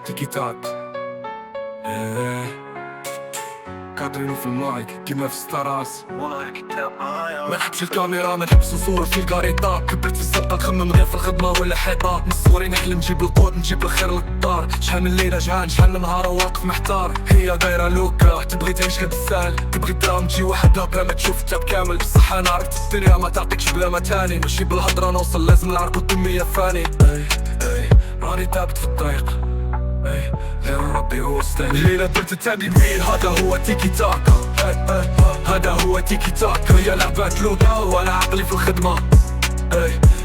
تيكي تاك. كادرينو في المايك كيما في ستاراس. ما نحبش الكاميرا، ما نحبش نصور في الكاريطا. كبرت في الزنقة نخمم غير في الخدمة ولا حيطة. من صغري نحلم نجيب القوت نجيب الخير للدار. شحال من ليلة جعان شحال من نهار واقف محتار. هي دايرة لوكا تبغي تعيش كتسال، تبغي دراهم تجي وحدها بلا ما تشوف التاب كامل. بصح انا عرفت الدنيا ما تعطيكش بلا ما تاني. ماشي بالهضرة نوصل لازم العرق والدمية فاني. راني تابت في الطريق غير ربي هو ستاني. الليلة درت التابي بميل هذا هو تيكي تاك. هذا هو تيكي تاك. هي لعبات لوكا وانا عقلي في الخدمة.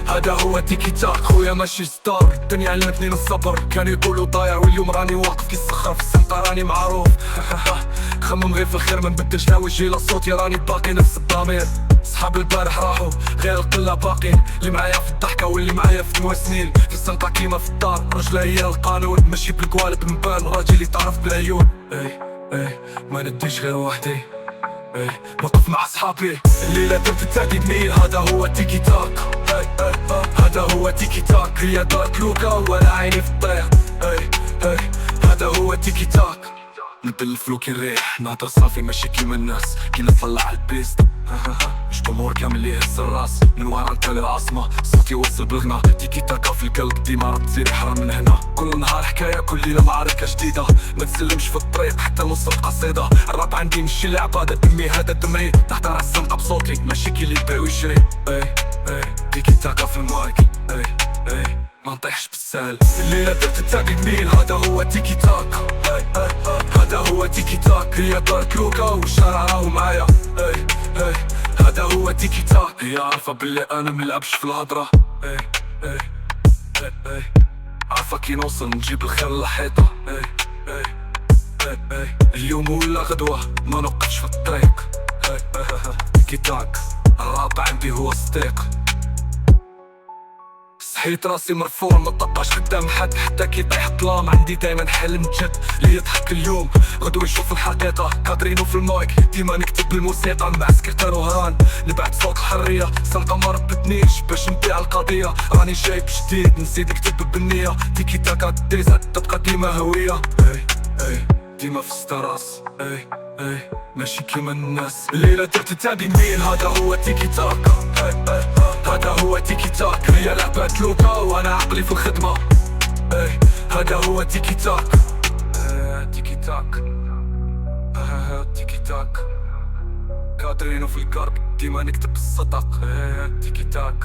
هذا هو تيكي تاك. خويا ماشي ستار، الدنيا علمتني الصبر. كانوا يقولوا ضايع واليوم راني واقف كي الصخر. في السنقة راني معروف. خمم غير في الخير ما نبدلش لا وجهي لا صوتي. راني باقي نفس الضمير. صحاب البارح راحوا غير القلة باقين. اللي معايا في الضحكة واللي معايا في المواسنين. في السنقة كيما في الدار رجلة هي القانون. ماشي بالقوالب نبان راجل يتعرف بالعيون. ما نديش غير وحدي. وقف مع صحابي. الليلة درت التاقي بميل هذا هو تيكي تاك. هذا هو تيكي تاك. هي دارت لوكا وانا عيني في الطريق. هذا هو تيكي تاك. نبدل الفلو كي نريح نهضر صافي ماشي كيما الناس. كي نطلع على البيست مش جمهور كامل اللي يهز الراس. من ورا نتا للعاصمة صوتي يوصل بالغنا. تيكي تاكا في القلب ديما راه تصير حرام من هنا. كل نهار حكاية كل ليلة معركة جديدة. ما تسلمش في الطريق حتى نص القصيدة. الراب عندي ماشي لعبة هذا دمي هذا دمي. نحضر على السنقة بصوتي ماشي كي اللي يبيع ويشري. تيكي تاكا في المايك. ما نطيحش بالسهل. الليلة درت التاقي بميل هذا هو تيكي تاك. هذا هو تيكي تاك. هي دارت لوكا والشارع راهو معايا. هذا هو تيكي تاك. هي عارفة بلي انا ملعبش في الهضرة. عارفة كي نوصل نجيب الخير للحيطة. اليوم ولا غدوة ما نوقفش في الطريق. تيكي تاك. الراب عندي هو ستيق. صحيت راسي مرفوع ما طبقاش قدام حد. حتى كي طيح الظلام عندي دايما حلم جد. اللي يضحك اليوم غدوة يشوف الحقيقة. كادرينو في المايك ديما نكتب بالموسيقى. مع سكرتير وهران نبعت صوت الحرية. سنقة ما ربتنيش باش نبيع القضية. راني جايب جديد نزيد نكتب بالنية. تيكي تاكا ديزا تبقى ديما هوية. ديما في ستاراس. ماشي كيما الناس. الليلة درت التابي ميل هذا هو تيكي تاكا. هذا هو تيكي تاك. هي لعبات لوكا وانا عقلي في الخدمة. هذا هو تيكي تاك. تيكي تاك. تيكي تاك. كادرينو في القرب ديما نكتب الصدق. تيكي تاك.